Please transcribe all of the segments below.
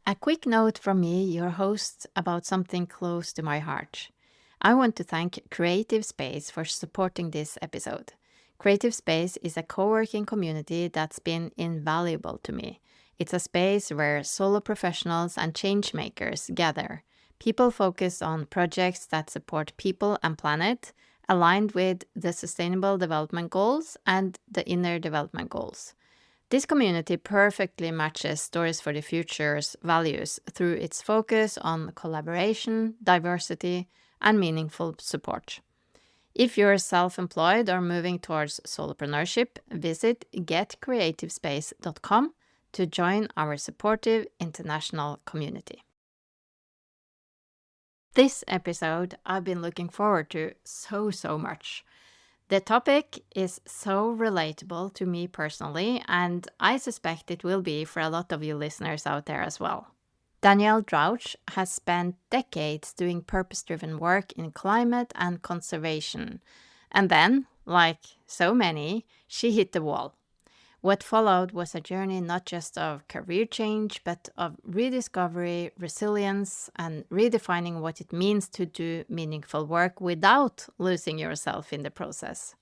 A quick note from me, your host, about something close to my heart. I want to thank Creative Space for supporting this episode. Creative Space is a co-working community that's been invaluable to me. It's a space where solo professionals and change makers gather. People focus on projects that support people and planet, aligned with the Sustainable Development Goals and the Inner Development Goals. This community perfectly matches Stories for the Future's values through its focus on collaboration, diversity, and meaningful support. If you're self-employed or moving towards solopreneurship, visit getcreativespace.com to join our supportive international community. This episode I've been looking forward to so much. The topic is so relatable to me personally, and I suspect it will be for a lot of you listeners out there as well. Danielle Droitsch has spent decades doing purpose-driven work in climate and conservation. And then, like so many, she hit the wall. What followed was a journey not just of career change, but of rediscovery, resilience, and redefining what it means to do meaningful work without losing yourself in the process.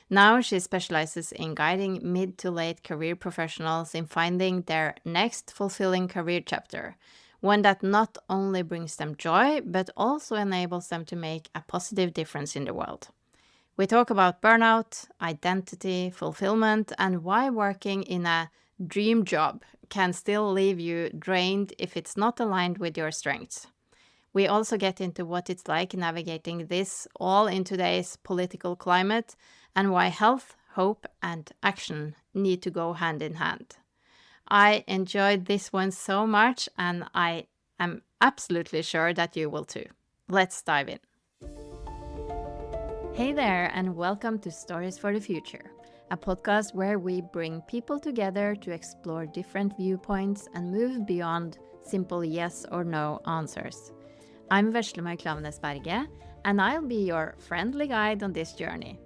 Now she specializes in guiding mid to late career professionals in finding their next fulfilling career chapter, one that not only brings them joy, but also enables them to make a positive difference in the world. We talk about burnout, identity, fulfillment, and why working in a dream job can still leave you drained if it's not aligned with your strengths. We also get into what it's like navigating this all in today's political climate and why health, hope, and action need to go hand in hand. I enjoyed this one so much, and I am absolutely sure that you will too. Let's dive in. Hey there, and welcome to Stories for the Future, a podcast where we bring people together to explore different viewpoints and move beyond simple yes or no answers. I'm Veslemøy Klaveness Berge, and I'll be your friendly guide on this journey.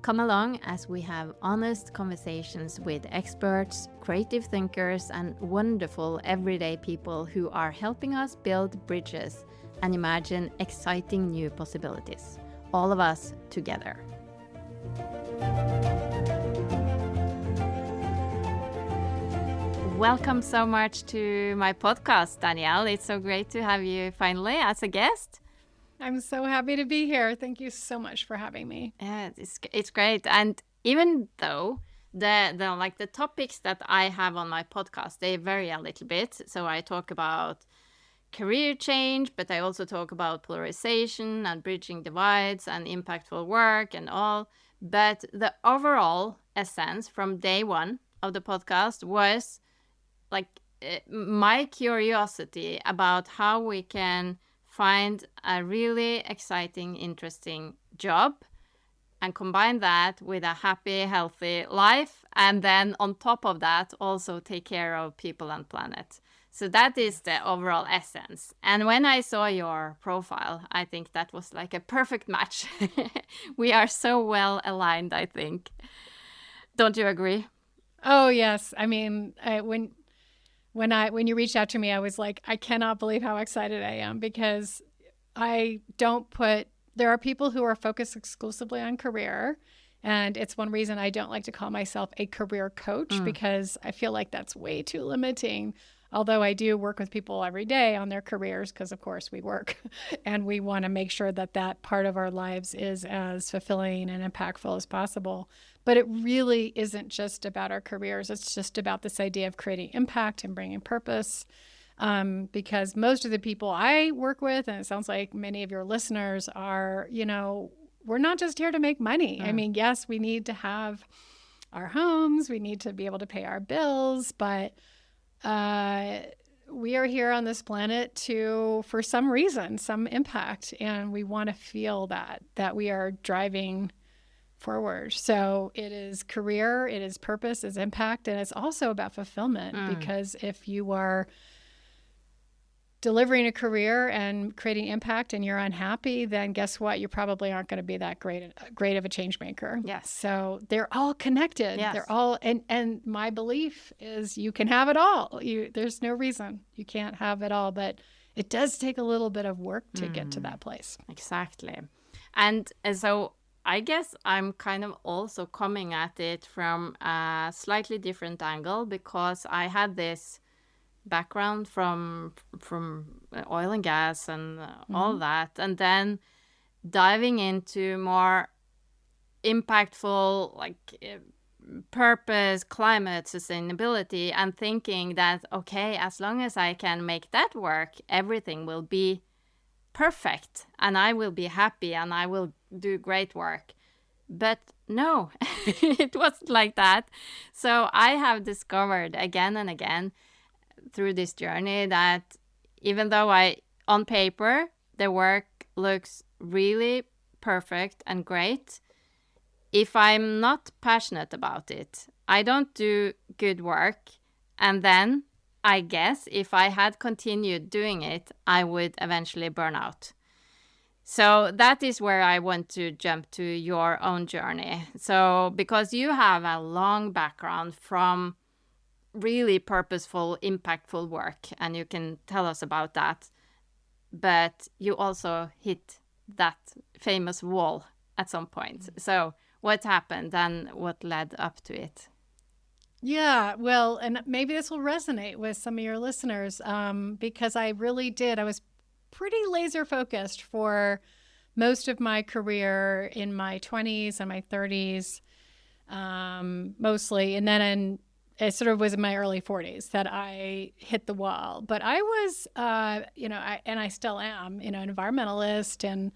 Come along as we have honest conversations with experts, creative thinkers, and wonderful everyday people who are helping us build bridges and imagine exciting new possibilities. All of us together. Welcome so much to my podcast, Danielle. It's so great to have you finally as a guest. I'm so happy to be here. Thank you so much for having me. Yeah, it's great. And even though the topics that I have on my podcast, they vary a little bit. So I talk about career change, but I also talk about polarization and bridging divides and impactful work and all. But the overall essence from day one of the podcast was my curiosity about how we can find a really exciting, interesting job and combine that with a happy, healthy life. And then on top of that, also take care of people and planet. So that is the overall essence. And when I saw your profile, I think that was like a perfect match. We are so well aligned, I think. Don't you agree? Oh, yes. I mean, when you reached out to me, I was like, I cannot believe how excited I am because there are people who are focused exclusively on career. And it's one reason I don't like to call myself a career coach because I feel like that's way too limiting. Although I do work with people every day on their careers because, of course, we work and we want to make sure that that part of our lives is as fulfilling and impactful as possible. But it really isn't just about our careers. It's just about this idea of creating impact and bringing purpose. Because most of the people I work with, and it sounds like many of your listeners are, we're not just here to make money. I mean, yes, we need to have our homes. We need to be able to pay our bills, but we are here on this planet for some reason, some impact, and we want to feel that we are driving forward. So it is career, it is purpose, it's impact, and it's also about fulfillment because if you are delivering a career and creating impact and you're unhappy, then guess what? You probably aren't going to be that great of a change maker. Yes. So they're all connected. Yes. They're all, and my belief is you can have it all. There's no reason you can't have it all, but it does take a little bit of work to get to that place. Exactly. And so I guess I'm kind of also coming at it from a slightly different angle, because I had this background from oil and gas and all that, and then diving into more impactful, like purpose, climate, sustainability, and thinking that, okay, as long as I can make that work, everything will be perfect and I will be happy and I will do great work. But no, it wasn't like that. So I have discovered again and again through this journey that even though on paper, the work looks really perfect and great, if I'm not passionate about it, I don't do good work. And then I guess if I had continued doing it, I would eventually burn out. So that is where I want to jump to your own journey. So because you have a long background from really purposeful, impactful work, and you can tell us about that. But you also hit that famous wall at some point. So what happened and what led up to it? Yeah, well, and maybe this will resonate with some of your listeners, because I really did. I was pretty laser focused for most of my career in my 20s and my 30s, mostly. And then it sort of was in my early 40s that I hit the wall. But I was, and I still am, an environmentalist, and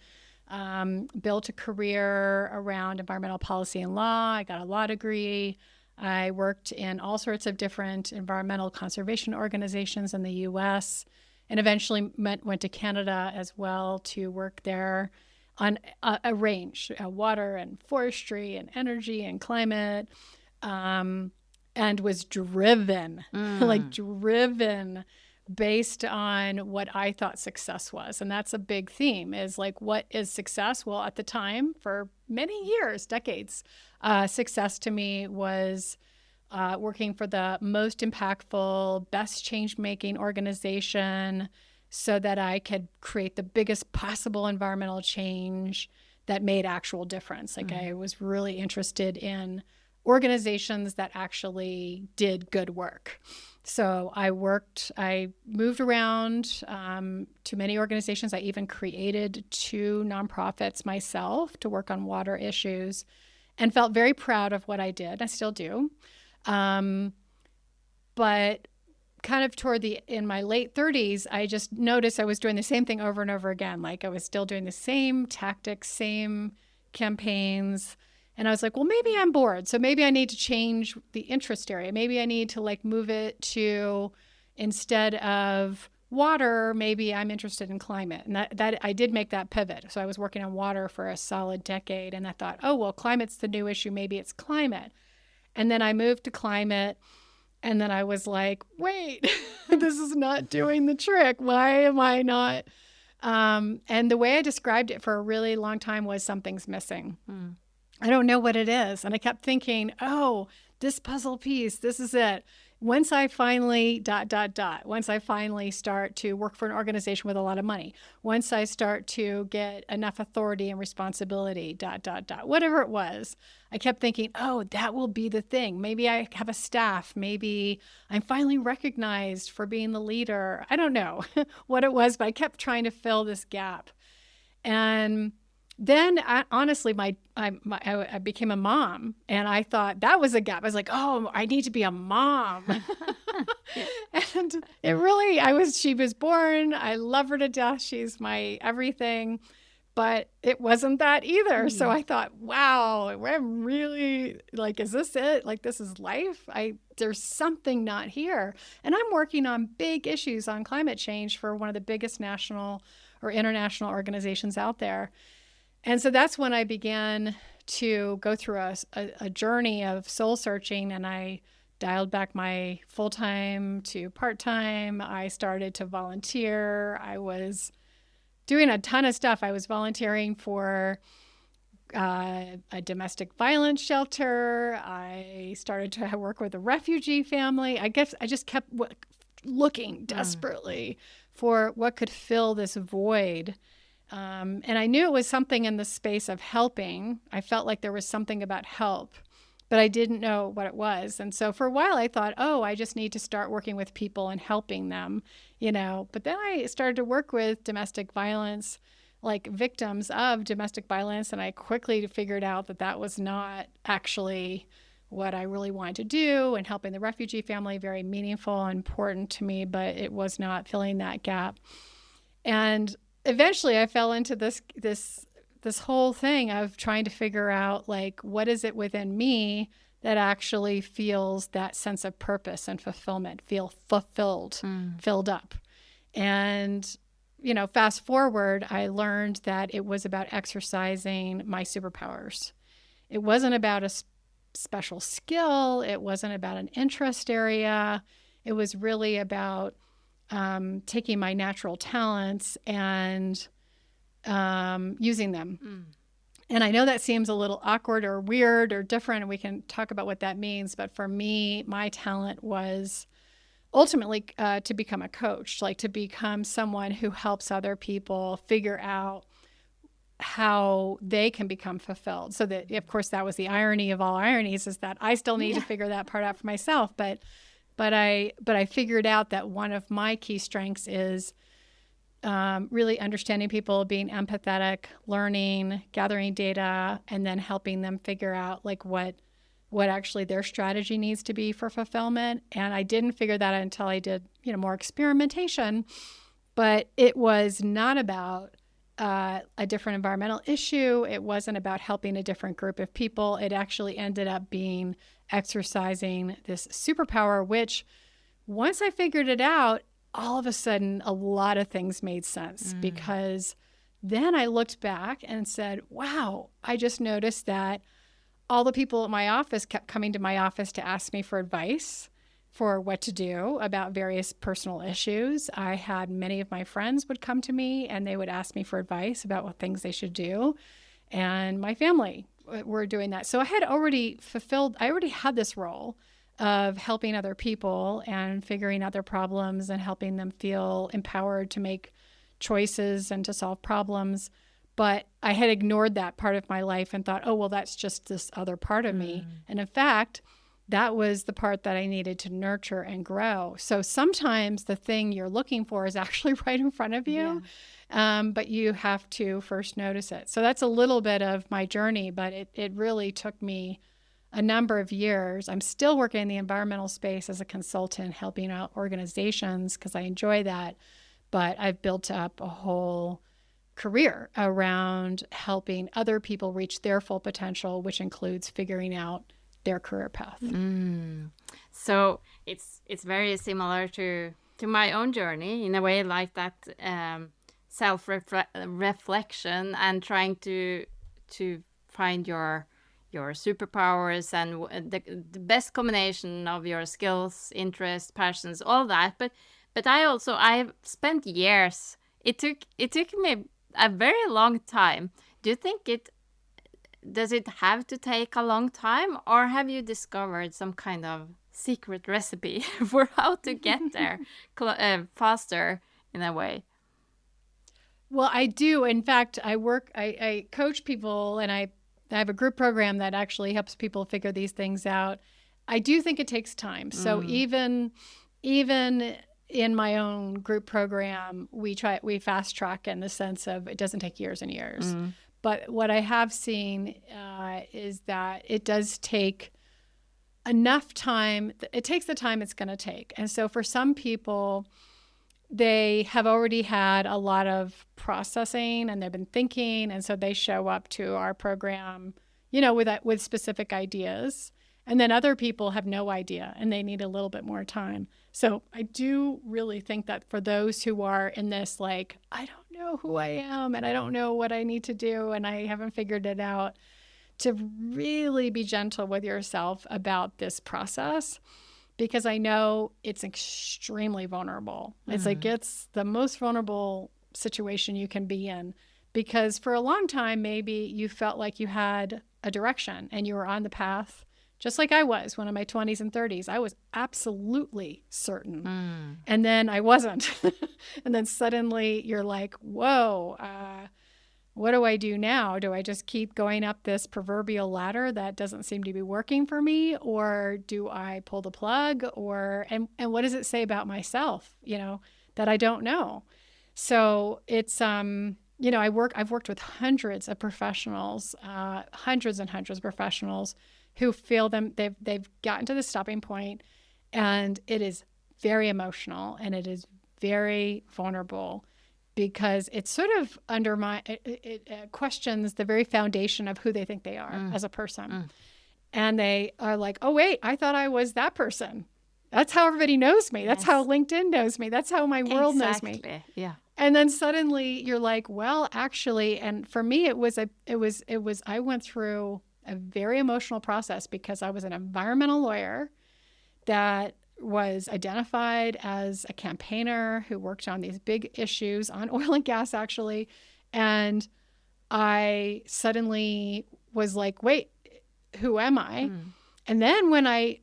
built a career around environmental policy and law. I got a law degree. I worked in all sorts of different environmental conservation organizations in the U.S. and eventually went to Canada as well to work there on a range, water and forestry and energy and climate, and was driven, driven based on what I thought success was. And that's a big theme, is like, what is success? Well, at the time, for many years, decades, success to me was working for the most impactful, best change-making organization so that I could create the biggest possible environmental change that made actual difference. Like I was really interested in organizations that actually did good work. So I moved around to many organizations. I even created 2 nonprofits myself to work on water issues and felt very proud of what I did. I still do. But kind of in my late 30s, I just noticed I was doing the same thing over and over again. Like I was still doing the same tactics, same campaigns. And I was like, well, maybe I'm bored. So maybe I need to change the interest area. Maybe I need to move it to, instead of water, maybe I'm interested in climate. And that I did make that pivot. So I was working on water for a solid decade. And I thought, oh, well, climate's the new issue. Maybe it's climate. And then I moved to climate. And then I was like, wait, this is not doing the trick. Why am I not? And the way I described it for a really long time was something's missing. I don't know what it is. And I kept thinking, oh, this puzzle piece, this is it. Once I finally ... once I finally start to work for an organization with a lot of money, once I start to get enough authority and responsibility ... whatever it was, I kept thinking, oh, that will be the thing. Maybe I have a staff. Maybe I'm finally recognized for being the leader. I don't know what it was, but I kept trying to fill this gap. And then honestly, I became a mom, and I thought that was a gap. I was like, oh, I need to be a mom. And she was born. I love her to death. She's my everything, but it wasn't that either. So I thought, wow, I'm really is this it? This is life? There's something not here. And I'm working on big issues on climate change for one of the biggest national or international organizations out there. And so that's when I began to go through a journey of soul searching, and I dialed back my full-time to part-time. I started to volunteer. I was doing a ton of stuff. I was volunteering for a domestic violence shelter. I started to work with a refugee family. I guess I just kept looking desperately for what could fill this void. And I knew it was something in the space of helping. I felt like there was something about help, but I didn't know what it was. And so for a while I thought, oh, I just need to start working with people and helping them, But then I started to work with domestic violence, like victims of domestic violence. And I quickly figured out that that was not actually what I really wanted to do. And helping the refugee family, very meaningful and important to me, but it was not filling that gap. And eventually I fell into this whole thing of trying to figure out, like, what is it within me that actually feels that sense of purpose and fulfillment, feel fulfilled, filled up. And fast forward, I learned that it was about exercising my superpowers. It wasn't about a special skill. It wasn't about an interest area. It was really about taking my natural talents and using them. And I know that seems a little awkward or weird or different, and we can talk about what that means. But for me, my talent was ultimately to become a coach, like to become someone who helps other people figure out how they can become fulfilled. So that, of course, that was the irony of all ironies, is that I still need to figure that part out for myself. But I figured out that one of my key strengths is really understanding people, being empathetic, learning, gathering data, and then helping them figure out like what actually their strategy needs to be for fulfillment. And I didn't figure that out until I did, more experimentation. But it was not about a different environmental issue. It wasn't about helping a different group of people. It actually ended up being exercising this superpower, which once I figured it out, all of a sudden, a lot of things made sense, because then I looked back and said, wow, I just noticed that all the people at my office kept coming to my office to ask me for advice for what to do about various personal issues. I had many of my friends would come to me and they would ask me for advice about what things they should do. And my family were doing that. So I already had this role of helping other people and figuring out their problems and helping them feel empowered to make choices and to solve problems. But I had ignored that part of my life and thought, oh, well, that's just this other part of me. And in fact, that was the part that I needed to nurture and grow. So sometimes the thing you're looking for is actually right in front of you, but you have to first notice it. So that's a little bit of my journey, but it really took me a number of years. I'm still working in the environmental space as a consultant, helping out organizations because I enjoy that. But I've built up a whole career around helping other people reach their full potential, which includes figuring out their career path. So it's very similar to my own journey in a way, like that self-reflection and trying to find your superpowers and the best combination of your skills, interests, passions, all that. But I've spent years. It took me a very long time. Do you think does it have to take a long time, or have you discovered some kind of secret recipe for how to get there faster in a way? Well, I do. In fact, I coach people, and I have a group program that actually helps people figure these things out. I do think it takes time. So even in my own group program, we fast track in the sense of it doesn't take years and years. But what I have seen is that it does take enough time. It takes the time it's going to take. And so for some people, they have already had a lot of processing and they've been thinking. And so they show up to our program, with specific ideas. And then other people have no idea and they need a little bit more time. So I do really think that for those who are in this, like, I don't know who I am and I don't know what I need to do and I haven't figured it out, to really be gentle with yourself about this process. because I know it's extremely vulnerable. It's like it's the most vulnerable situation you can be in, because for a long time, maybe you felt like you had a direction and you were on the path, just like I was when in my 20s and 30s. I was absolutely certain. And then I wasn't. And then suddenly you're like, whoa, what do I do now? Do I just keep going up this proverbial ladder that doesn't seem to be working for me? Or do I pull the plug? And what does it say about myself, that I don't know? So it's, I've worked with hundreds of professionals, hundreds and hundreds of professionals who feel they've gotten to the stopping point, and it is very emotional and it is very vulnerable, because it sort of it questions the very foundation of who they think they are as a person. And they are like, oh, wait, I thought I was that person. That's how everybody knows me. That's how LinkedIn knows me. That's how my world knows me. Yeah. And then suddenly you're like, well, actually, and for me, I went through a very emotional process, because I was an environmental lawyer that was identified as a campaigner who worked on these big issues on oil and gas, actually. And I suddenly was like, wait, who am I? And then when I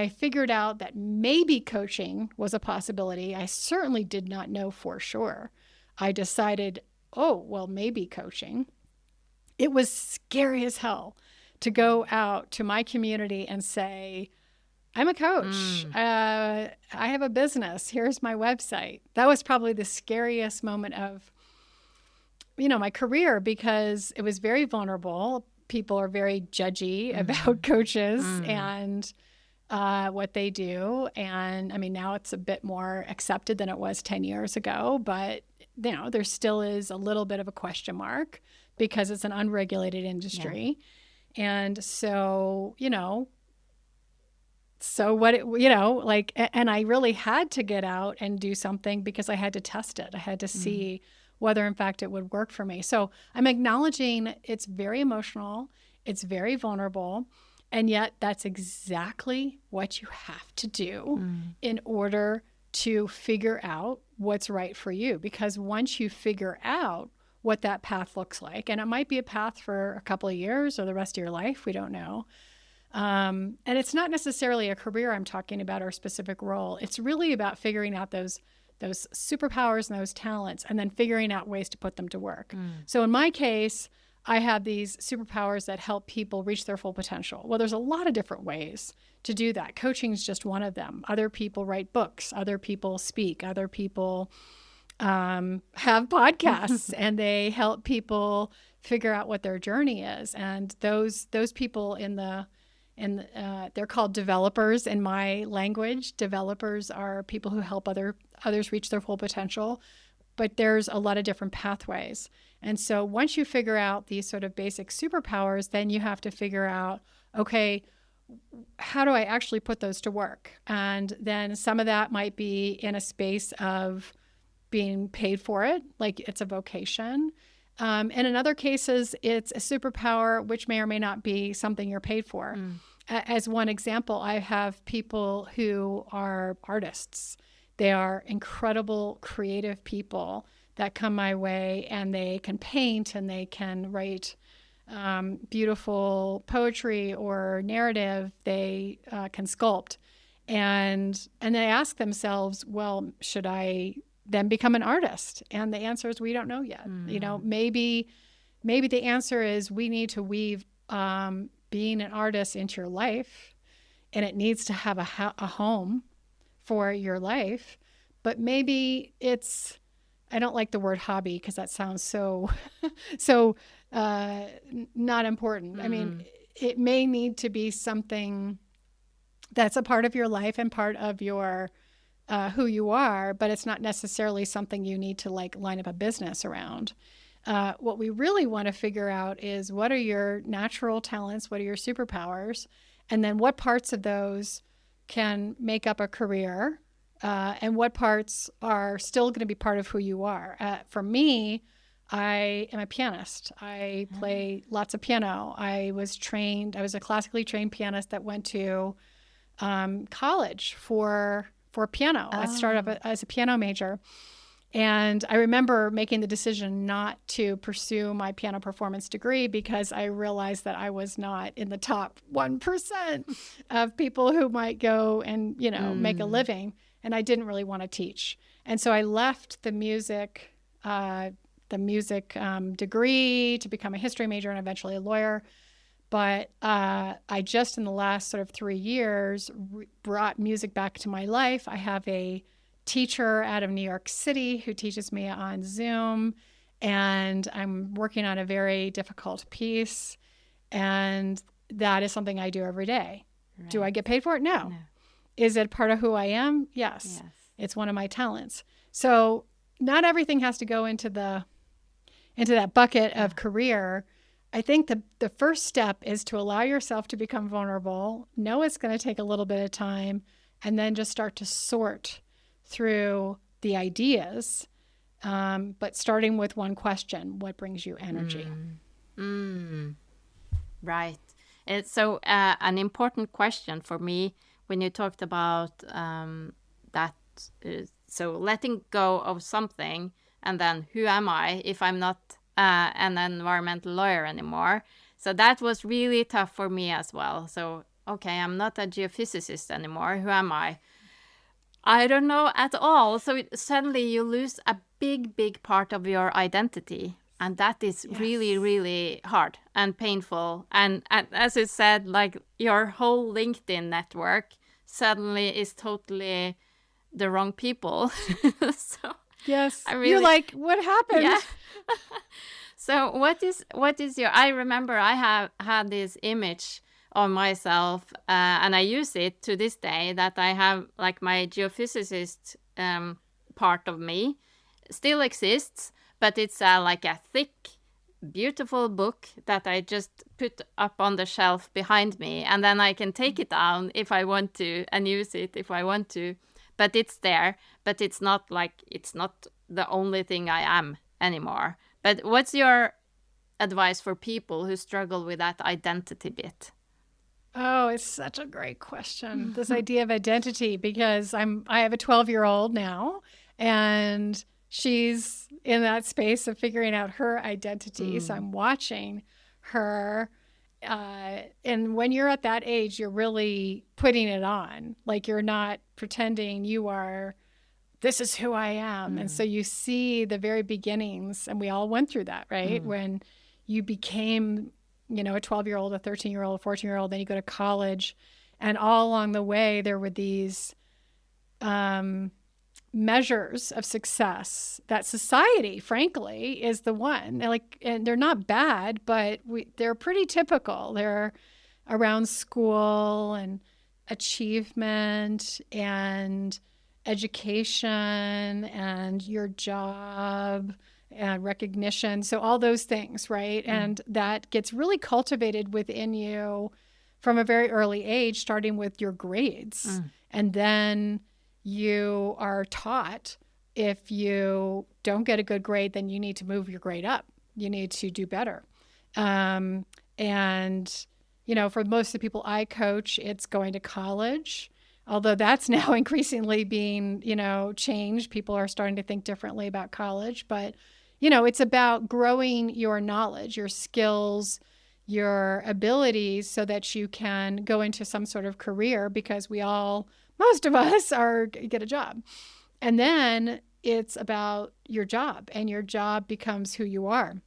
figured out that maybe coaching was a possibility, I certainly did not know for sure. I decided, oh, well, maybe coaching. It was scary as hell to go out to my community and say, I'm a coach. I have a business. Here's my website. That was probably the scariest moment of, my career, because it was very vulnerable. People are very judgy about coaches and what they do. And I mean, now it's a bit more accepted than it was 10 years ago, but there still is a little bit of a question mark, because it's an unregulated industry. Yeah. And so, and I really had to get out and do something, because I had to test it. I had to see whether in fact it would work for me. So I'm acknowledging it's very emotional, it's very vulnerable, and yet that's exactly what you have to do in order to figure out what's right for you. Because once you figure out what that path looks like, and it might be a path for a couple of years or the rest of your life, we don't know. And it's not necessarily a career I'm talking about, or a specific role. It's really about figuring out those superpowers and those talents, and then figuring out ways to put them to work. So in my case, I have these superpowers that help people reach their full potential. Well, there's a lot of different ways to do that. Coaching is just one of them. Other people write books. Other people speak. Other people have podcasts and they help people figure out what their journey is. And those people they're called developers in my language. Developers are people who help others reach their full potential, but there's a lot of different pathways. And so once you figure out these sort of basic superpowers, then you have to figure out, okay, how do I actually put those to work? And then some of that might be in a space of being paid for it, like it's a vocation. And in other cases, it's a superpower, which may or may not be something you're paid for. As one example, I have people who are artists. They are incredible, creative people that come my way, and they can paint and they can write beautiful poetry or narrative. They can sculpt. And they ask themselves, well, should I then become an artist? And the answer is, we don't know yet. Maybe the answer is we need to weave being an artist into your life, and it needs to have a home for your life. But maybe it's, I don't like the word hobby, because that sounds so not important. I mean, it may need to be something that's a part of your life and part of your who you are, but it's not necessarily something you need to line up a business around. What we really want to figure out is, what are your natural talents? What are your superpowers? And then what parts of those can make up a career? And what parts are still going to be part of who you are? For me, I am a pianist. I play lots of piano. I was a classically trained pianist that went to college for piano. I started Oh. up as a piano major. And I remember making the decision not to pursue my piano performance degree because I realized that I was not in the top 1% of people who might go and, make a living. And I didn't really want to teach. And so I left the music degree to become a history major and eventually a lawyer. But I just in the last sort of 3 years brought music back to my life. I have a teacher out of New York City who teaches me on Zoom, and I'm working on a very difficult piece, and that is something I do every day. Right. Do I get paid for it? No. Is it part of who I am? Yes. It's one of my talents. So not everything has to go into that bucket of career. I think the first step is to allow yourself to become vulnerable, know it's going to take a little bit of time, and then just start to sort through the ideas, but starting with one question: what brings you energy? Right. It's so an important question for me when you talked about that. So letting go of something, and then who am I if I'm not an environmental lawyer anymore? So that was really tough for me as well. So, okay, I'm not a geophysicist anymore. Who am I? I don't know at all. So suddenly you lose a big part of your identity. And that is really, really hard and painful. And as you said, like your whole LinkedIn network suddenly is totally the wrong people. So yes, I really, you're like, what happened? Yeah. So what is your? I remember I have had this image of myself, and I use it to this day, that I have like my geophysicist part of me still exists, but it's like a thick, beautiful book that I just put up on the shelf behind me, and then I can take it down if I want to and use it if I want to. But it's there, but it's not the only thing I am anymore. But what's your advice for people who struggle with that identity bit? Oh, it's such a great question. This idea of identity, because I have a 12-year-old now, and she's in that space of figuring out her identity. So I'm watching her. And when you're at that age, you're really putting it on. Like, you're not pretending you are, this is who I am. And so you see the very beginnings, and we all went through that, right? When you became, a 12-year-old, a 13-year-old, a 14-year-old, then you go to college. And all along the way, there were these measures of success that society, frankly, is the one. And they're not bad, but they're pretty typical. They're around school and achievement and education and your job and recognition. So all those things, right? And that gets really cultivated within you from a very early age, starting with your grades. And then you are taught, if you don't get a good grade, then you need to move your grade up. You need to do better. And, for most of the people I coach, it's going to college. Although that's now increasingly being, changed. People are starting to think differently about college. But, it's about growing your knowledge, your skills, your abilities, so that you can go into some sort of career, because most of us get a job. And then it's about your job, and your job becomes who you are.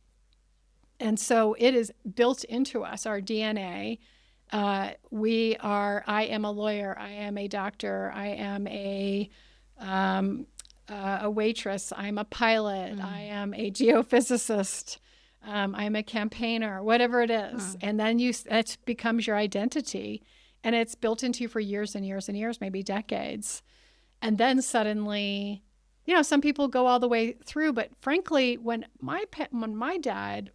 And so it is built into us, our DNA. I am a lawyer, I am a doctor, I am a waitress, I'm a pilot, I am a geophysicist, I'm a campaigner, whatever it is. And then that becomes your identity, and it's built into you for years and years and years, maybe decades. And then suddenly, some people go all the way through. But frankly, when my dad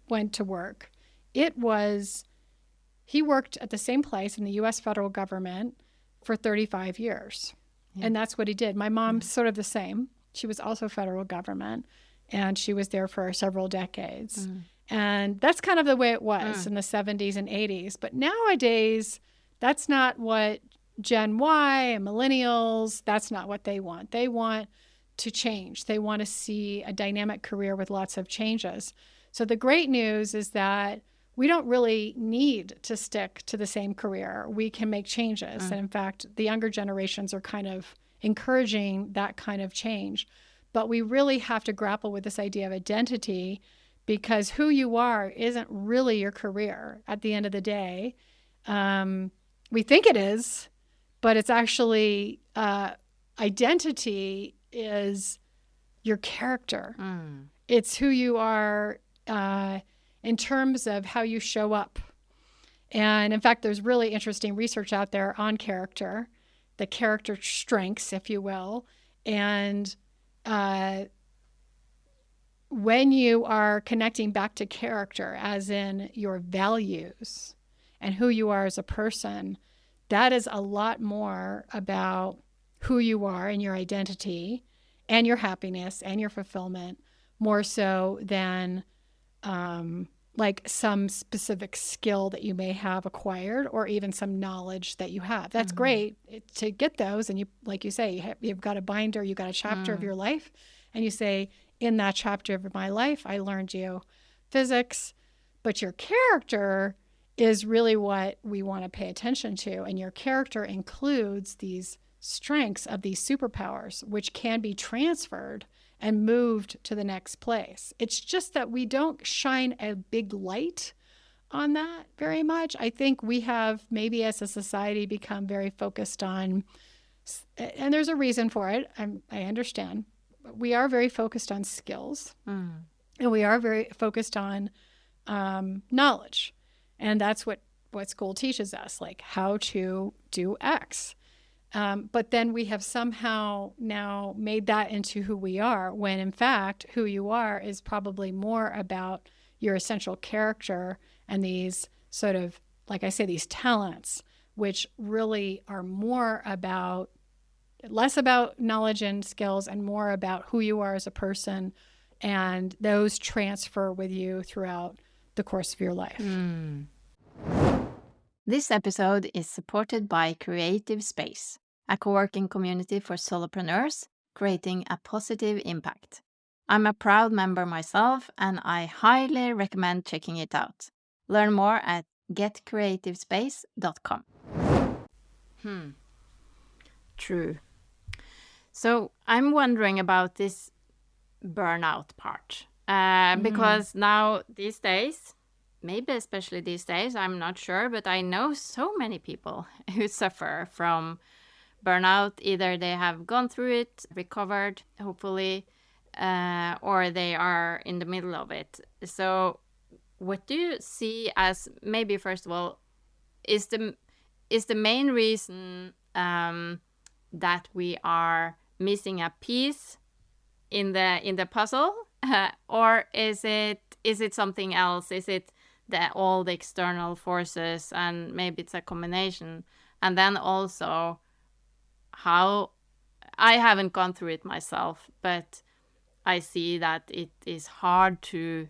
went to work, he worked at the same place in the U.S. federal government for 35 years. Yeah. And that's what he did. My mom's sort of the same. She was also federal government, and she was there for several decades. And that's kind of the way it was in the 70s and 80s. But nowadays, that's not what Gen Y and millennials, that's not what they want. They want to change. They want to see a dynamic career with lots of changes. So the great news is that we don't really need to stick to the same career. We can make changes. And in fact, the younger generations are kind of encouraging that kind of change. But we really have to grapple with this idea of identity, because who you are isn't really your career at the end of the day. We think it is, but it's actually identity is your character. It's who you are in terms of how you show up. And in fact, there's really interesting research out there on character, the character strengths, if you will. And when you are connecting back to character, as in your values and who you are as a person, that is a lot more about who you are and your identity and your happiness and your fulfillment, more so than like some specific skill that you may have acquired or even some knowledge that you have. That's great to get those. And you, like you say, you've got a binder, you've got a chapter of your life, and you say, in that chapter of my life, I learned physics, but your character is really what we want to pay attention to. And your character includes these strengths of these superpowers, which can be transferred and moved to the next place. It's just that we don't shine a big light on that very much. I think we have maybe as a society become very focused on, and there's a reason for it, I understand, but we are very focused on skills and we are very focused on knowledge. And that's what school teaches us, like how to do X. But then we have somehow now made that into who we are, when in fact, who you are is probably more about your essential character and these sort of, like I say, these talents, which really are less about knowledge and skills and more about who you are as a person. And those transfer with you throughout the course of your life. This episode is supported by Creative Space, a co-working community for solopreneurs creating a positive impact. I'm a proud member myself, and I highly recommend checking it out. Learn more at getcreativespace.com. True. So I'm wondering about this burnout part, because now these days, maybe especially these days, I'm not sure, but I know so many people who suffer from burnout. Either they have gone through it, recovered, hopefully, or they are in the middle of it. So what do you see as, maybe first of all, is the main reason that we are missing a piece in the puzzle, or is it something else? Is it all the external forces, and maybe it's a combination? And then also, how I haven't gone through it myself, but I see that it is hard to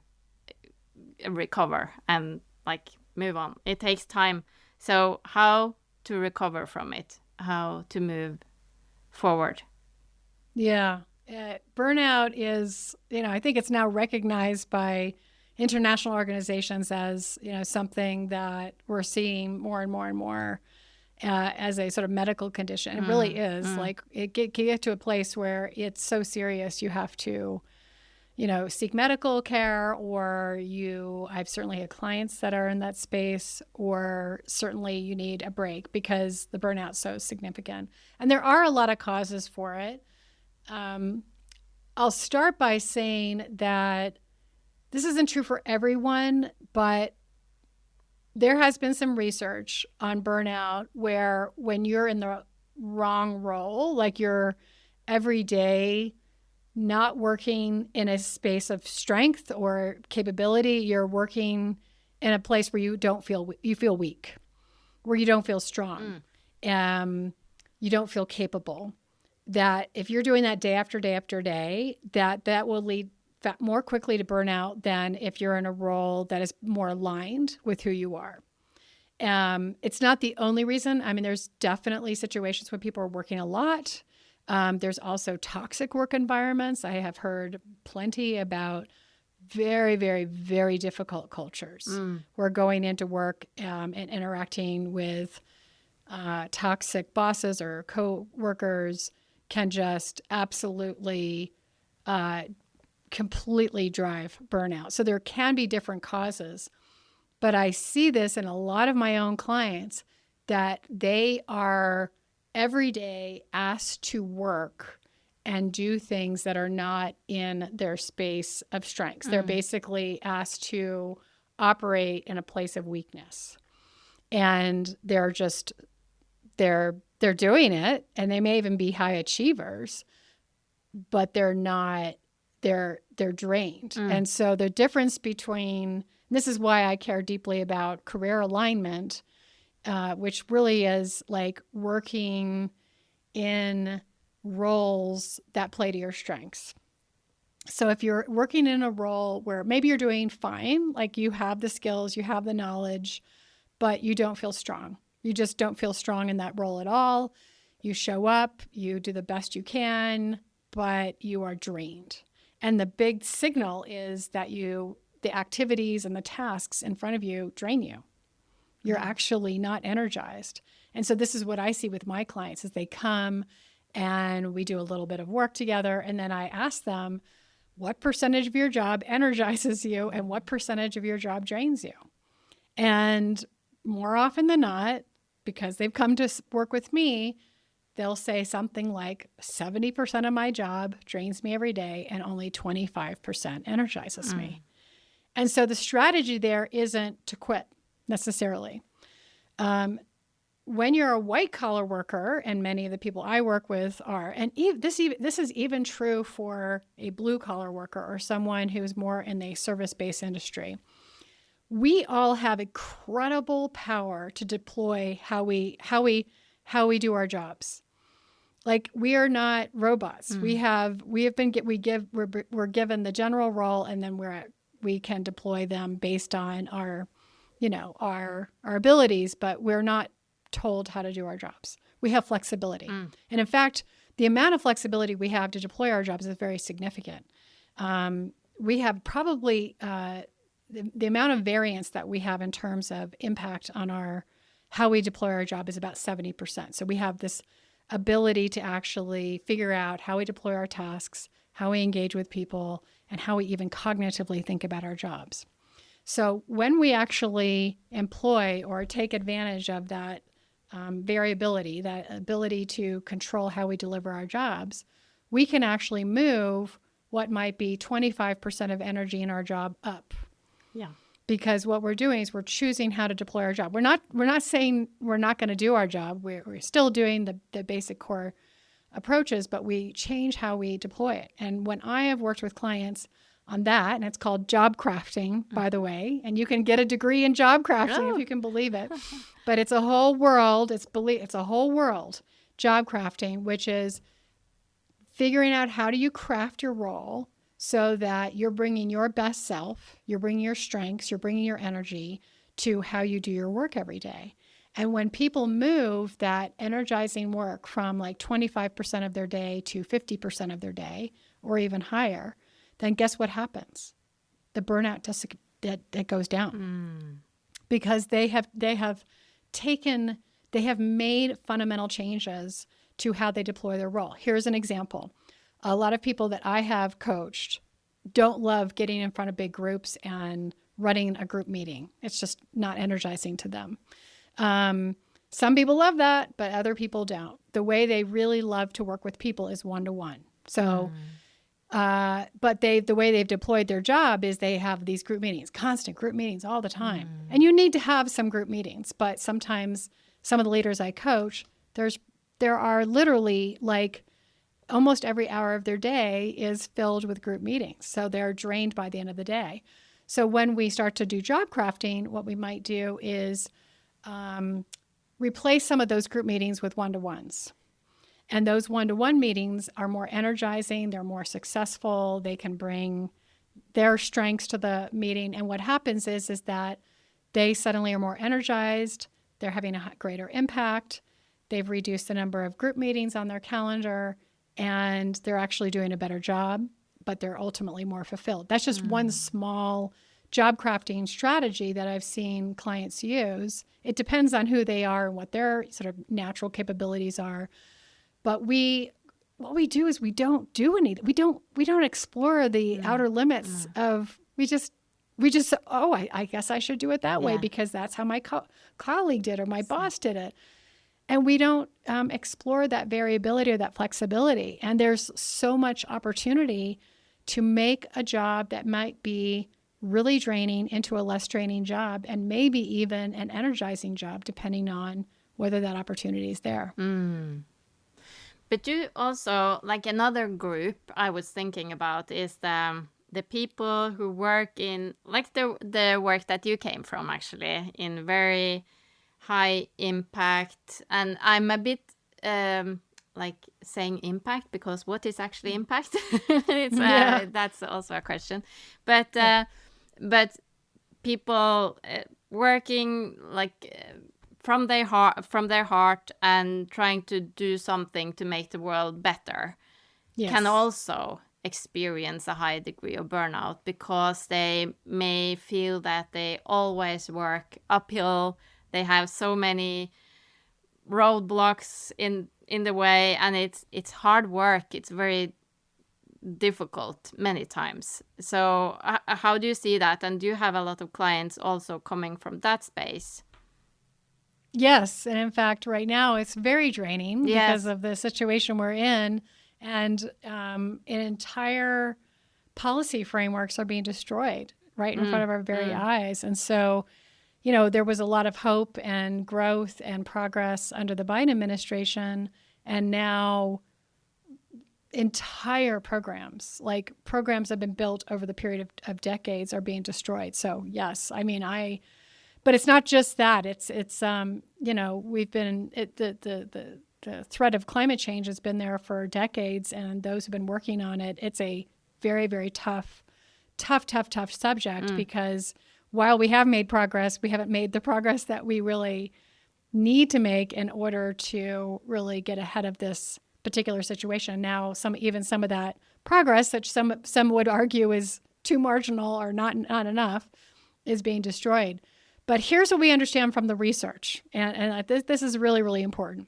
recover and like move on. It takes time. So how to recover from it? How to move forward? Yeah. Burnout is, I think it's now recognized by international organizations as, something that we're seeing more and more and more as a sort of medical condition. It really is. Like it get to a place where it's so serious you have to, seek medical care, or I've certainly had clients that are in that space, or certainly you need a break because the burnout's so significant. And there are a lot of causes for it. I'll start by saying that this isn't true for everyone, but there has been some research on burnout where when you're in the wrong role, like you're every day not working in a space of strength or capability, you're working in a place where you feel weak, where you don't feel strong, you don't feel capable. That if you're doing that day after day after day, that will lead more quickly to burnout than if you're in a role that is more aligned with who you are. It's not the only reason. I mean, there's definitely situations when people are working a lot. There's also toxic work environments. I have heard plenty about very, very, very difficult cultures where going into work and interacting with toxic bosses or co-workers can just absolutely completely drive burnout. So there can be different causes, but I see this in a lot of my own clients that they are every day asked to work and do things that are not in their space of strengths. They're basically asked to operate in a place of weakness. And they're doing it, and they may even be high achievers, but they're drained. And so the difference between, this is why I care deeply about career alignment, which really is like working in roles that play to your strengths. So if you're working in a role where maybe you're doing fine, like you have the skills, you have the knowledge, but you don't feel strong. You just don't feel strong in that role at all. You show up, you do the best you can, but you are drained. And the big signal is that the activities and the tasks in front of you drain you. You're actually not energized. And so this is what I see with my clients is they come and we do a little bit of work together. And then I ask them, what percentage of your job energizes you and what percentage of your job drains you? And more often than not, because they've come to work with me, they'll say something like 70% of my job drains me every day and only 25% energizes me. And so the strategy there isn't to quit necessarily. When you're a white collar worker, and many of the people I work with are, and this is even true for a blue collar worker or someone who's more in the service-based industry, we all have incredible power to deploy how we do our jobs. Like we are not robots. We're given the general role, and then we can deploy them based on our abilities, but we're not told how to do our jobs. We have flexibility. And in fact, the amount of flexibility we have to deploy our jobs is very significant. We have probably the amount of variance that we have in terms of impact on how we deploy our job is about 70%. So we have this ability to actually figure out how we deploy our tasks, how we engage with people, and how we even cognitively think about our jobs. So when we actually employ or take advantage of that variability, that ability to control how we deliver our jobs, we can actually move what might be 25% of energy in our job up. Yeah. Because what we're doing is we're choosing how to deploy our job. We're not saying we're not going to do our job. We're still doing the basic core approaches, but we change how we deploy it. And when I have worked with clients on that, and it's called job crafting, by the way, and you can get a degree in job crafting if you can believe it. But it's a whole world. It's a whole world, job crafting, which is figuring out how do you craft your role so that you're bringing your best self, you're bringing your strengths, you're bringing your energy to how you do your work every day. And when people move that energizing work from like 25% of their day to 50% of their day, or even higher, then guess what happens? The burnout that goes down because they have made fundamental changes to how they deploy their role. Here's an example. A lot of people that I have coached don't love getting in front of big groups and running a group meeting. It's just not energizing to them. Some people love that, but other people don't. The way they really love to work with people is one-to-one. So, but the way they've deployed their job is they have these group meetings, constant group meetings all the time. And you need to have some group meetings, but sometimes some of the leaders I coach, there are literally like almost every hour of their day is filled with group meetings. So they're drained by the end of the day. So when we start to do job crafting, what we might do is replace some of those group meetings with one-to-ones. And those one-to-one meetings are more energizing, they're more successful, they can bring their strengths to the meeting. And what happens is that they suddenly are more energized. They're having a greater impact. They've reduced the number of group meetings on their calendar, and they're actually doing a better job, but they're ultimately more fulfilled. That's just one small job crafting strategy that I've seen clients use. It depends on who they are and what their sort of natural capabilities are. But what we do is we don't do anything. We don't explore the outer limits of, we just, I guess I should do it that way because that's how my colleague did or my boss did it. And we don't explore that variability or that flexibility. And there's so much opportunity to make a job that might be really draining into a less draining job, and maybe even an energizing job, depending on whether that opportunity is there. But you also, like another group I was thinking about is the people who work in, like the work that you came from, actually, in very high impact. And I'm a bit like saying impact, because what is actually impact? It's that's also a question. But but people working like from their heart and trying to do something to make the world better can also experience a high degree of burnout, because they may feel that they always work uphill. They have so many roadblocks in the way, and it's hard work. It's very difficult many times. So how do you see that? And do you have a lot of clients also coming from that space? Yes. And in fact, right now it's very draining because of the situation we're in. And entire policy frameworks are being destroyed right in front of our very eyes. And so, there was a lot of hope and growth and progress under the Biden administration. And now entire programs have been built over the period of decades are being destroyed. So yes, but it's not just that. It's we've been the threat of climate change has been there for decades, and those who've been working on it, it's a very, very tough subject, because while we have made progress, we haven't made the progress that we really need to make in order to really get ahead of this particular situation. Now, some of that progress, which some would argue is too marginal or not enough, is being destroyed. But here's what we understand from the research, and this is really, really important.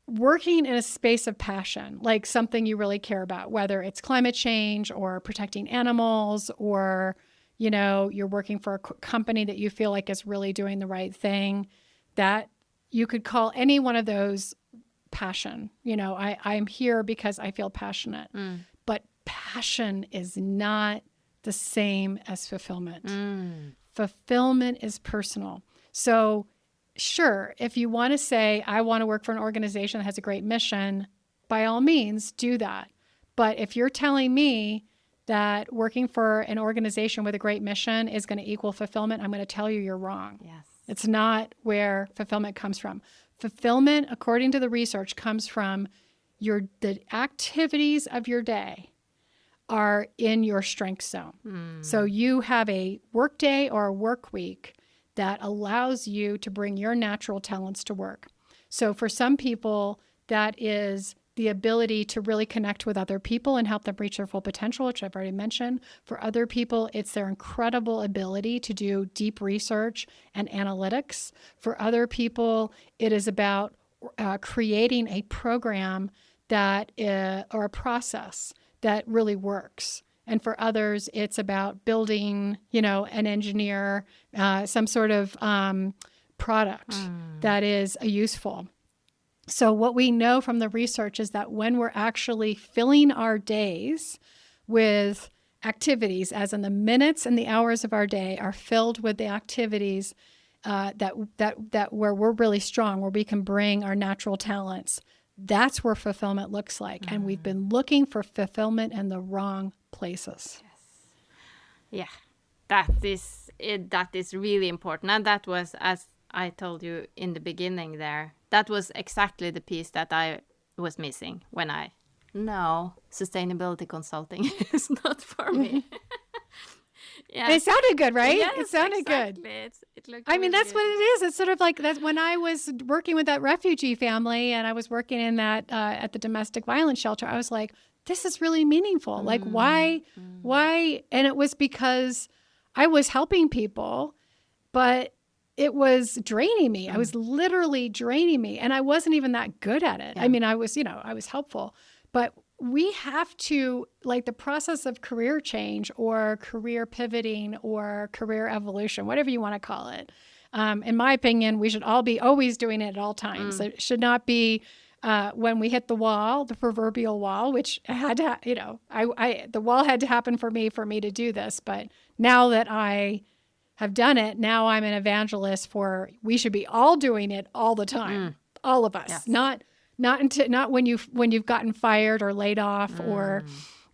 Working in a space of passion, like something you really care about, whether it's climate change or protecting animals, or, you're working for a company that you feel like is really doing the right thing, that you could call any one of those passion. I'm here because I feel passionate. But passion is not the same as fulfillment. Fulfillment is personal. So sure, if you want to say, I want to work for an organization that has a great mission, by all means, do that. But if you're telling me that working for an organization with a great mission is going to equal fulfillment, I'm going to tell you you're wrong. Yes. It's not where fulfillment comes from. Fulfillment, according to the research, comes from the activities of your day are in your strength zone. So you have a work day or a work week that allows you to bring your natural talents to work. So for some people, that is the ability to really connect with other people and help them reach their full potential, which I've already mentioned. For other people, it's their incredible ability to do deep research and analytics. For other people, it is about creating a program or a process that really works. And for others, it's about building, an engineer, some sort of product that is useful. So what we know from the research is that when we're actually filling our days with activities, as in the minutes and the hours of our day are filled with the activities that where we're really strong, where we can bring our natural talents, that's where fulfillment looks like. And we've been looking for fulfillment in the wrong places. Yes. Yeah, that is really important. And that was, as I told you in the beginning there, that was exactly the piece that I was missing when no, sustainability consulting is not for me. And it sounded good, right? Yes, It sounded exactly. good. It looked I mean, really that's what good. it is. It's sort of like that when I was working with that refugee family and I was working in that at the domestic violence shelter, I was like, this is really meaningful. Like, why? And it was because I was helping people, but it was draining me. I was literally draining me. And I wasn't even that good at it. Yeah. I mean, I was helpful. But we have to, like, the process of career change or career pivoting or career evolution, whatever you want to call it. In my opinion, we should all be always doing it at all times. It should not be when we hit the wall, the proverbial wall, which had to, the wall had to happen for me to do this. But now that I have done it, now I'm an evangelist for we should be all doing it all the time, all of us. Yes. Not when you've gotten fired or laid off or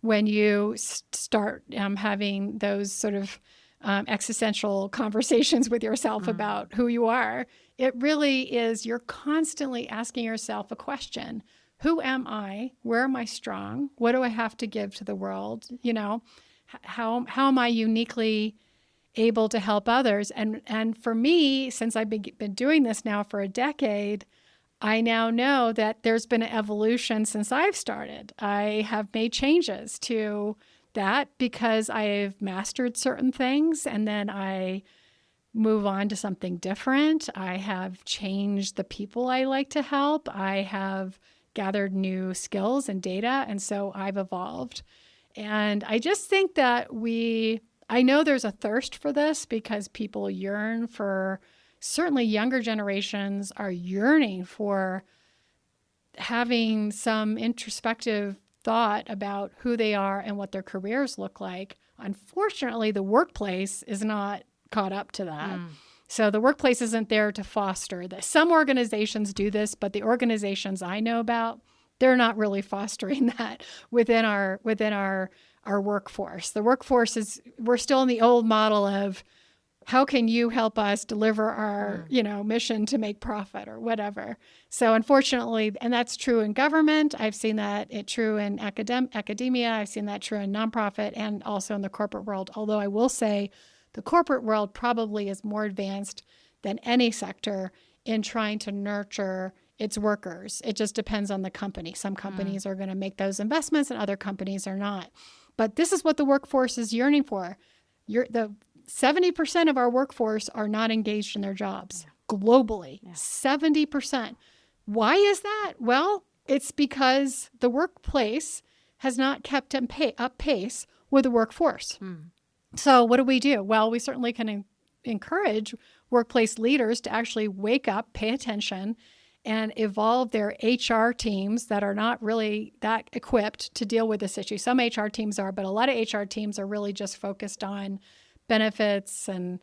when you start having those sort of existential conversations with yourself about who you are. It really is, you're constantly asking yourself a question. Who am I? Where am I strong? What do I have to give to the world? How am I uniquely able to help others? And for me, since I've been doing this now for a decade, I now know that there's been an evolution since I've started. I have made changes to that because I've mastered certain things and then I move on to something different. I have changed the people I like to help. I have gathered new skills and data, and so I've evolved. And I just think that I know there's a thirst for this because people yearn for, certainly younger generations are yearning for having some introspective thought about who they are and what their careers look like. Unfortunately, the workplace is not caught up to that. So the workplace isn't there to foster this. Some organizations do this, but the organizations I know about, they're not really fostering that within our workforce. The workforce we're still in the old model of how can you help us deliver our, mission to make profit or whatever. So unfortunately, and that's true in government. I've seen that true in academia. I've seen that true in nonprofit and also in the corporate world. Although I will say the corporate world probably is more advanced than any sector in trying to nurture its workers. It just depends on the company. Some companies are going to make those investments and other companies are not. But this is what the workforce is yearning for. The 70% of our workforce are not engaged in their jobs globally. 70%. Why is that? Well, it's because the workplace has not kept up pace with the workforce. So what do? Well, we certainly can encourage workplace leaders to actually wake up, pay attention, and evolve their HR teams that are not really that equipped to deal with this issue. Some HR teams are, but a lot of HR teams are really just focused on benefits and,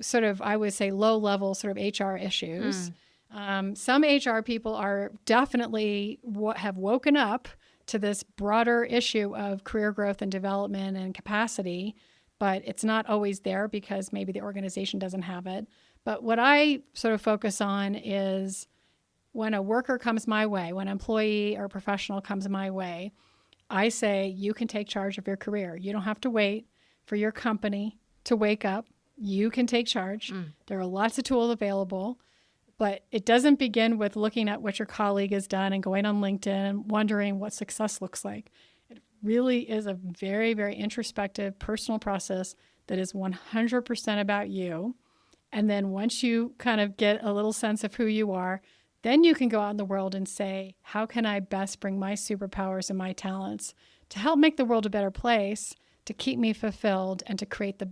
sort of, I would say, low-level sort of HR issues. Some HR people are definitely have woken up to this broader issue of career growth and development and capacity, but it's not always there because maybe the organization doesn't have it. But what I sort of focus on is when a worker comes my way, when an employee or professional comes my way, I say, you can take charge of your career. You don't have to wait for your company to wake up. You can take charge. There are lots of tools available, but it doesn't begin with looking at what your colleague has done and going on LinkedIn and wondering what success looks like. It really is a very, very introspective, personal process that is 100% about you. And then once you kind of get a little sense of who you are, then you can go out in the world and say, how can I best bring my superpowers and my talents to help make the world a better place, to keep me fulfilled, and to create the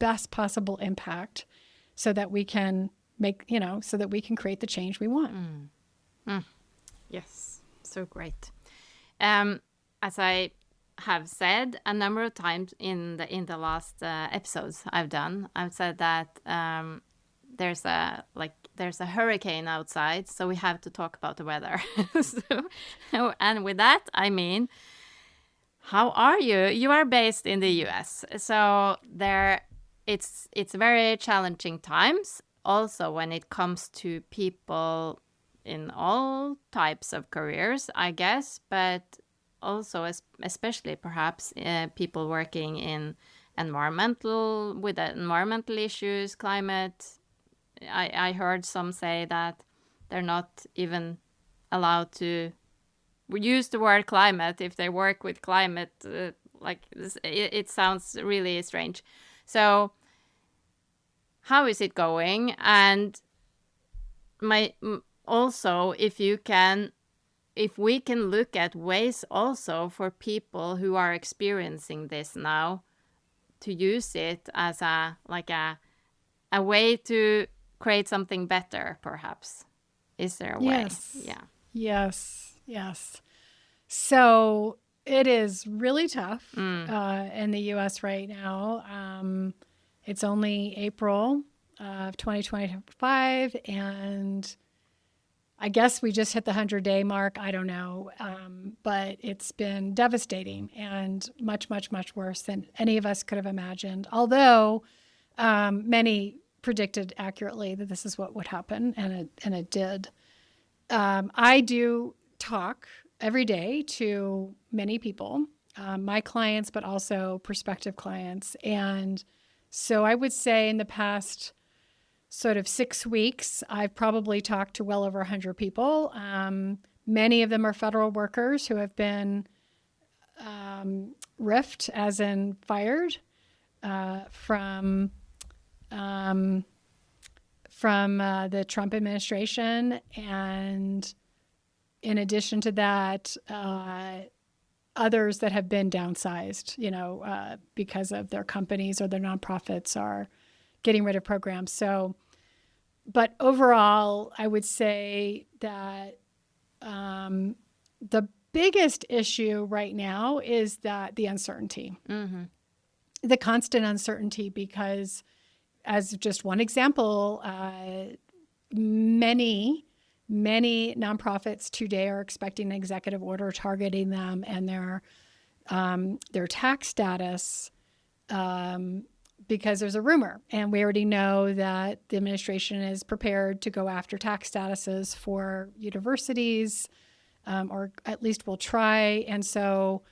best possible impact so that we can create the change we want. Yes, so great. As I have said a number of times in the last episodes I've said that there's a hurricane outside, so we have to talk about the weather. And with that, I mean, how are you? You are based in the US, so it's very challenging times. Also, when it comes to people in all types of careers, I guess, but also especially perhaps people working in environmental issues, climate. I heard some say that they're not even allowed to use the word climate if they work with climate. Like this, it sounds really strange. So how is it going? And also, if we can look at ways also for people who are experiencing this now to use it as a way to create something better, perhaps. Is there a way? Yes. Yeah. Yes. So it is really tough in the U.S. right now. It's only April of 2025, and I guess we just hit the 100-day mark. I don't know. But it's been devastating and much, much, much worse than any of us could have imagined. Although many predicted accurately that this is what would happen, and it did. I do talk every day to many people, my clients, but also prospective clients. And so I would say in the past sort of 6 weeks, I've probably talked to well over 100 people. Many of them are federal workers who have been riffed, as in fired, from the Trump administration. And in addition to that, others that have been downsized, because of their companies or their nonprofits are getting rid of programs. So, but overall, I would say that the biggest issue right now is that the uncertainty, the constant uncertainty, because as just one example, many nonprofits today are expecting an executive order targeting them and their tax status, because there's a rumor. And we already know that the administration is prepared to go after tax statuses for universities, or at least will try. And so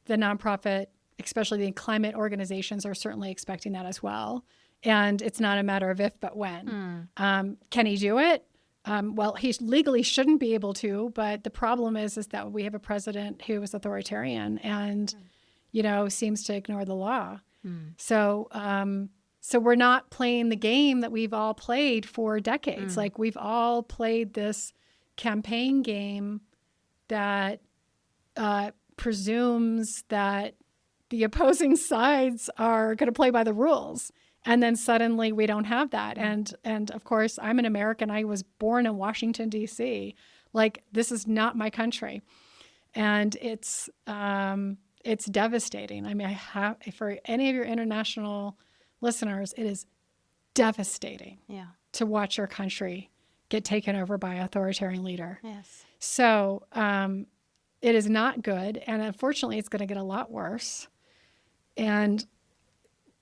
the nonprofit, especially the climate organizations, are certainly expecting that as well. And it's not a matter of if, but when. Can he do it? Well, he legally shouldn't be able to, but the problem is that we have a president who is authoritarian and, seems to ignore the law. So we're not playing the game that we've all played for decades. Like, we've all played this campaign game that presumes that the opposing sides are going to play by the rules. And then suddenly we don't have that. And of course, I'm an American. I was born in Washington, D.C. Like, this is not my country. And it's devastating. I mean, for any of your international listeners, it is devastating to watch your country get taken over by an authoritarian leader. Yes. So it is not good. And unfortunately, it's going to get a lot worse. And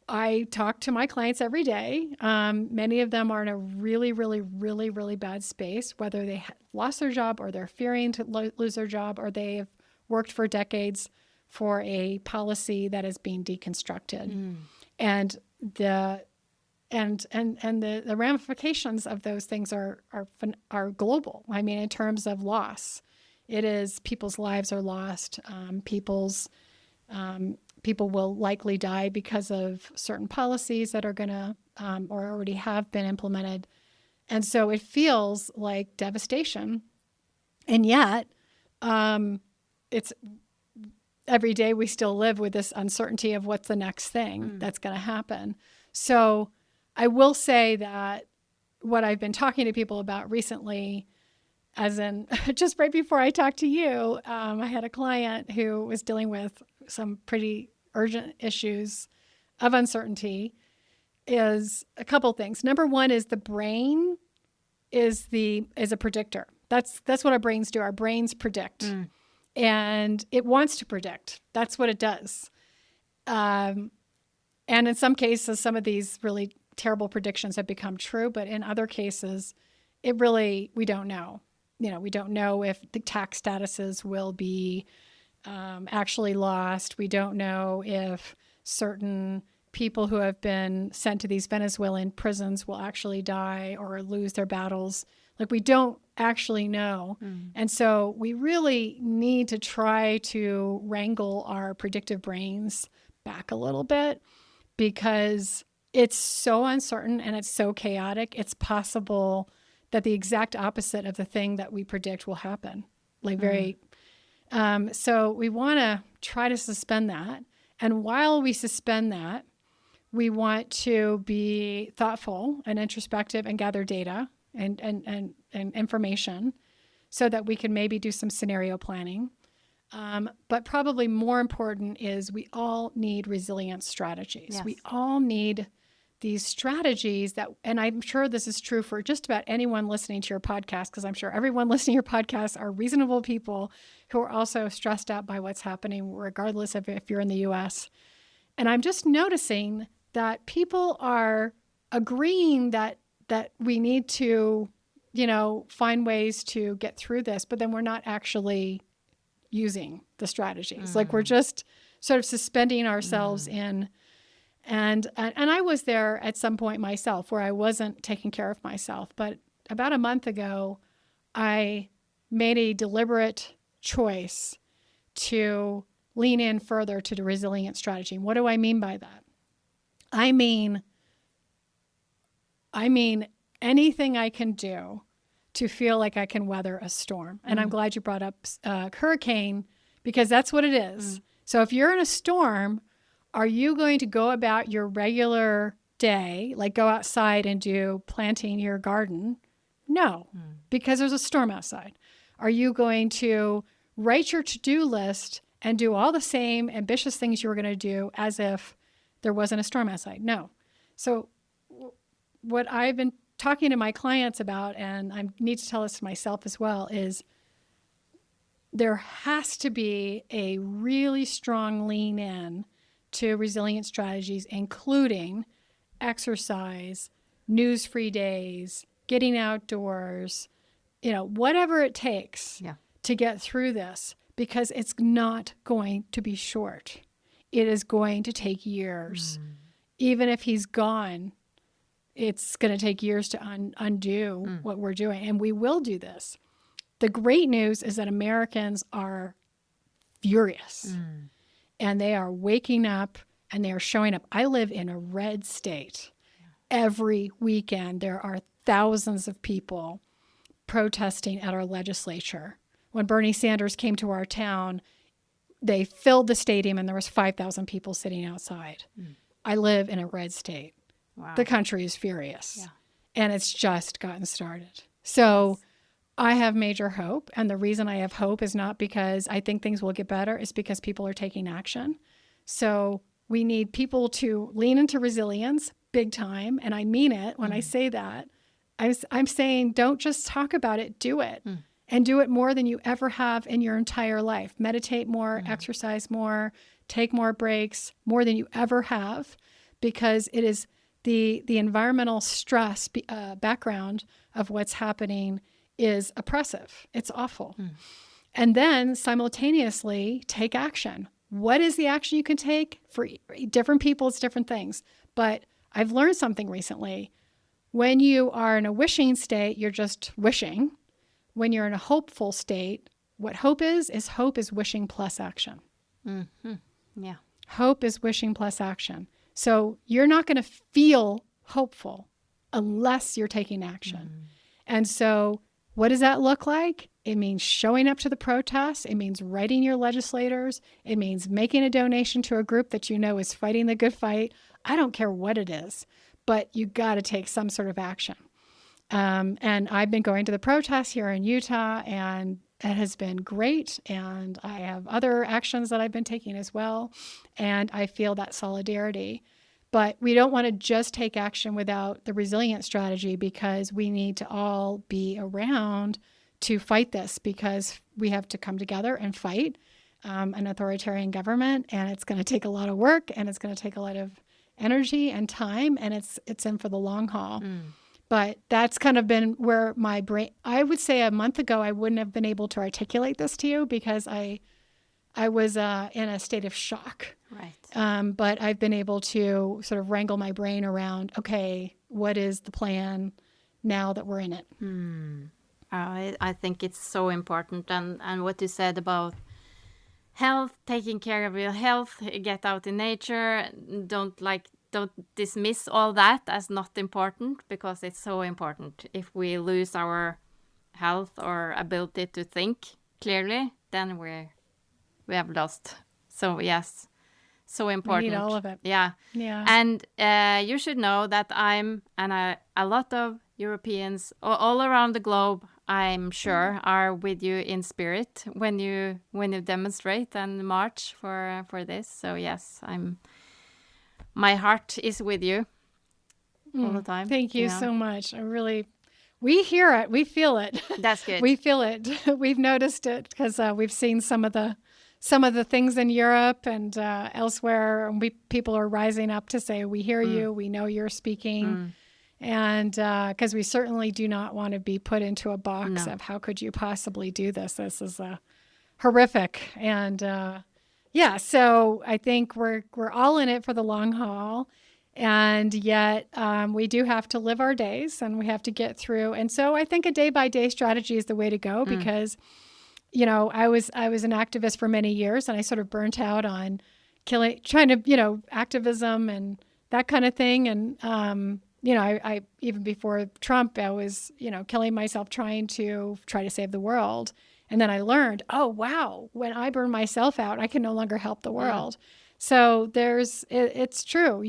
I talk to my clients every day. Many of them are in a really, really, really, really bad space, whether they lost their job or they're fearing to lose their job, or they have worked for decades for a policy that is being deconstructed. And the ramifications of those things are global. I mean, in terms of loss, it is people's lives are lost. People will likely die because of certain policies that are going to or already have been implemented. And so it feels like devastation. And yet, it's every day we still live with this uncertainty of what's the next thing that's going to happen. So I will say that what I've been talking to people about recently, as in just right before I talked to you, I had a client who was dealing with some pretty urgent issues of uncertainty, is a couple things. Number one is the brain is a predictor. That's what our brains do. Our brains predict. And it wants to predict. That's what it does. And in some cases, some of these really terrible predictions have become true, but in other cases, we don't know. We don't know if the tax statuses will be actually lost. We don't know if certain people who have been sent to these Venezuelan prisons will actually die or lose their battles. Like, we don't actually know. And so we really need to try to wrangle our predictive brains back a little bit, because it's so uncertain and it's so chaotic. It's possible that the exact opposite of the thing that we predict will happen. Like, so we want to try to suspend that. And while we suspend that, we want to be thoughtful and introspective and gather data and information so that we can maybe do some scenario planning. But probably more important is we all need resilience strategies. Yes. We all need these strategies that, and I'm sure this is true for just about anyone listening to your podcast, because I'm sure everyone listening to your podcast are reasonable people who are also stressed out by what's happening, regardless of if you're in the US. And I'm just noticing that people are agreeing that we need to, find ways to get through this, but then we're not actually using the strategies. Like, we're just sort of suspending ourselves in. And I was there at some point myself where I wasn't taking care of myself. But about a month ago, I made a deliberate choice to lean in further to the resilient strategy. What do I mean by that? I mean anything I can do to feel like I can weather a storm. And I'm glad you brought up hurricane, because that's what it is. So if you're in a storm, are you going to go about your regular day, like go outside and do planting your garden? No, because there's a storm outside. Are you going to write your to-do list and do all the same ambitious things you were going to do as if there wasn't a storm outside? No. So what I've been talking to my clients about, and I need to tell this to myself as well, is there has to be a really strong lean in to resilient strategies, including exercise, news-free days, getting outdoors, whatever it takes to get through this, because it's not going to be short. It is going to take years. Even if he's gone, it's going to take years to undo what we're doing. And we will do this. The great news is that Americans are furious. And they are waking up and they are showing up. I live in a red state. Every weekend, there are thousands of people protesting at our legislature. When Bernie Sanders came to our town, they filled the stadium and there was 5,000 people sitting outside. I live in a red state. Wow. The country is furious. And it's just gotten started. So I have major hope. And the reason I have hope is not because I think things will get better. It's because people are taking action. So we need people to lean into resilience big time. And I mean it when I say that. I'm saying don't just talk about it, do it. And do it more than you ever have in your entire life. Meditate more, exercise more, take more breaks, more than you ever have, because it is the environmental stress background of what's happening is oppressive. It's awful. And then simultaneously take action. What is the action you can take? For different people, it's different things. But I've learned something recently. When you are in a wishing state, you're just wishing. When you're in a hopeful state, what hope is wishing plus action. Yeah. Hope is wishing plus action. So you're not going to feel hopeful unless you're taking action. And so what does that look like? It means showing up to the protests. It means writing your legislators. It means making a donation to a group that you know is fighting the good fight. I don't care what it is, but you got to take some sort of action. And I've been going to the protests here in Utah, and it has been great. And I have other actions that I've been taking as well. And I feel that solidarity. But we don't want to just take action without the resilient strategy, because we need to all be around to fight this, because we have to come together and fight an authoritarian government. And it's going to take a lot of work, and it's going to take a lot of energy and time, and it's in for the long haul. But that's kind of been where my brain, I would say a month ago, I wouldn't have been able to articulate this to you, because I I was in a state of shock. Right. But I've been able to sort of wrangle my brain around, okay, what is the plan now that we're in it? I think it's so important. And what you said about health, taking care of your health, get out in nature, don't dismiss all that as not important, because it's so important. If we lose our health or ability to think clearly, then we have lost. So yes, so We important. need all of it. Yeah. Yeah. And you should know that a lot of Europeans all around the globe, I'm sure, are with you in spirit when you demonstrate and march for this. So yes, my heart is with you all the time. Thank you so much. We hear it. We feel it. That's good. We feel it. We've noticed it because we've seen some of the things in Europe and elsewhere. And people are rising up to say, we hear you. We know you're speaking. And because we certainly do not want to be put into a box of how could you possibly do this? This is horrific. And so I think we're all in it for the long haul. And yet we do have to live our days and we have to get through. And so I think a day-by-day strategy is the way to go because, I was an activist for many years and I sort of burnt out on activism and that kind of thing. And, I even before Trump, I was, killing myself trying to save the world. And then I learned, oh, wow, when I burn myself out, I can no longer help the world. So it's true.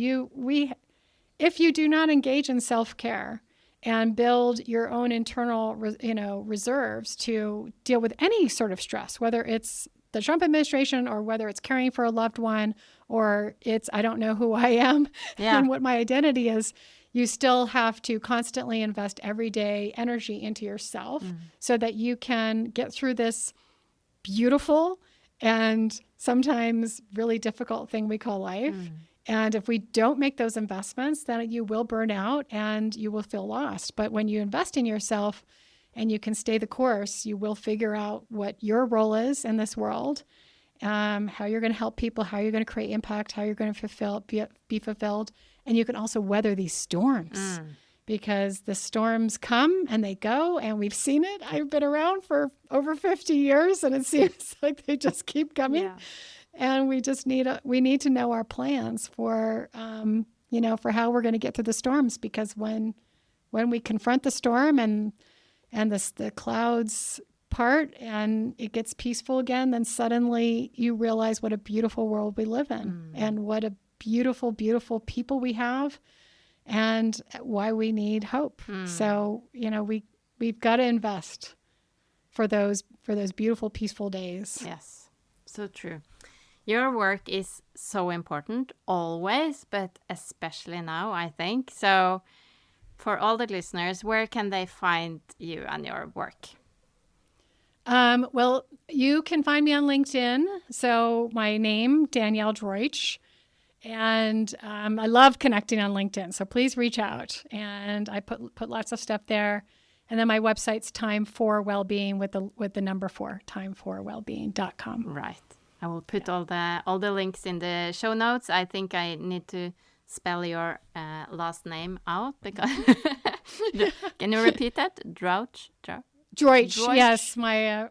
If you do not engage in self-care and build your own internal, reserves to deal with any sort of stress, whether it's the Trump administration or whether it's caring for a loved one or it's, I don't know who I am and what my identity is, you still have to constantly invest everyday energy into yourself so that you can get through this beautiful and sometimes really difficult thing we call life. And if we don't make those investments, then you will burn out and you will feel lost. But when you invest in yourself and you can stay the course, you will figure out what your role is in this world, how you're going to help people, how you're going to create impact, how you're going to be fulfilled. And you can also weather these storms because the storms come and they go, and we've seen it. I've been around for over 50 years, and it seems like they just keep coming. Yeah. And we just need to know our plans for for how we're going to get through the storms, because when we confront the storm and the clouds part and it gets peaceful again, then suddenly you realize what a beautiful world we live in and what a beautiful, beautiful people we have and why we need hope. So, we've got to invest for those beautiful, peaceful days. Yes, so true. Your work is so important always, but especially now, I think. So for all the listeners, where can they find you and your work? Well, you can find me on LinkedIn. So my name, Danielle Droitsch. And I love connecting on LinkedIn. So please reach out. And I put lots of stuff there. And then my website's Time for Wellbeing with the number 4, timeforwellbeing.com. Right. I will put all the links in the show notes. I think I need to spell your last name out because can you repeat that? Droitsch. Yes, my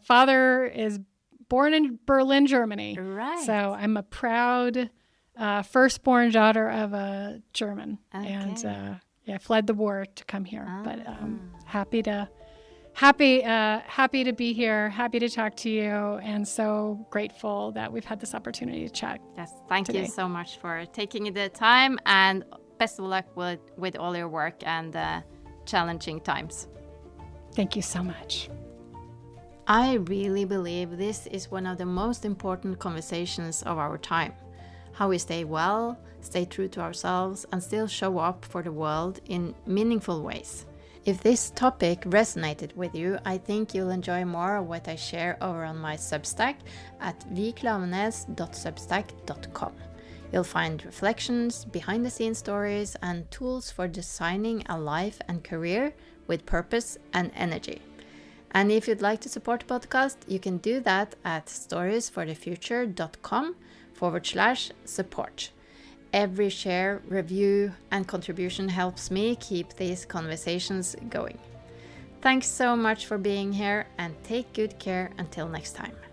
father is born in Berlin, Germany. Right. So I'm a proud firstborn daughter of a German, and fled the war to come here. But happy to be here, happy to talk to you, and so grateful that we've had this opportunity to chat. Yes, thank you so much for taking the time, and best of luck with all your work and challenging times. Thank you so much. I really believe this is one of the most important conversations of our time. How we stay well, stay true to ourselves, and still show up for the world in meaningful ways. If this topic resonated with you, I think you'll enjoy more of what I share over on my Substack at viklavenes.substack.com. You'll find reflections, behind-the-scenes stories, and tools for designing a life and career with purpose and energy. And if you'd like to support the podcast, you can do that at storiesforthefuture.com/support. Every share, review, and contribution helps me keep these conversations going. Thanks so much for being here, and take good care until next time.